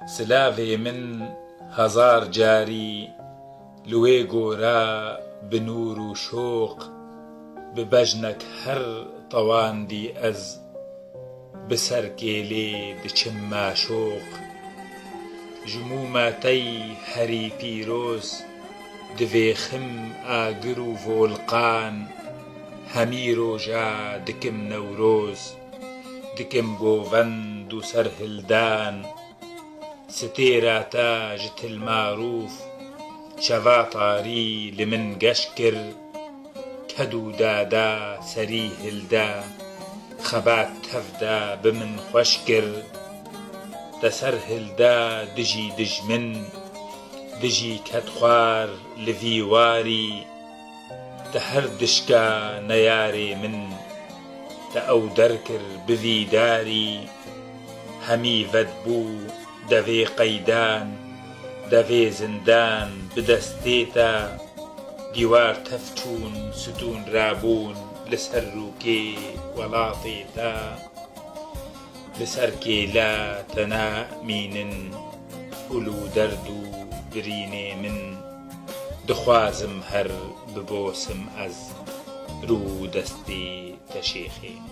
سلاوێ من هەزار جاری لێ گۆرا بنوور و شۆق ببەژنەک هەر تەواندی ئەز بسەر کێلێ دچم ماشۆق ژمومەتەی هەری پیرۆز دڤێخم ئاگر و ڤۆڵقان هەمی ڕۆژە دکم نەورۆز دکم گۆڤەند و سەرهلدان ستێرەتە ji tilmarûf çeva tarî li min geş kir ked û dada serî hilde xebat tev de bi min xweş kir de ser hilde dijî dijmin dijî kedxwar li vî warî de her dişka neyarê min de ew derkir bi vî darî hemî vedbû devê qeydan devê zindan bi destê te dîwar tev çûn stûn rabûn li ser rûkê welatê te li ser kêle te namînin hûl û derd û birînê min dixwazim her bibosim ez rû destê te şêxê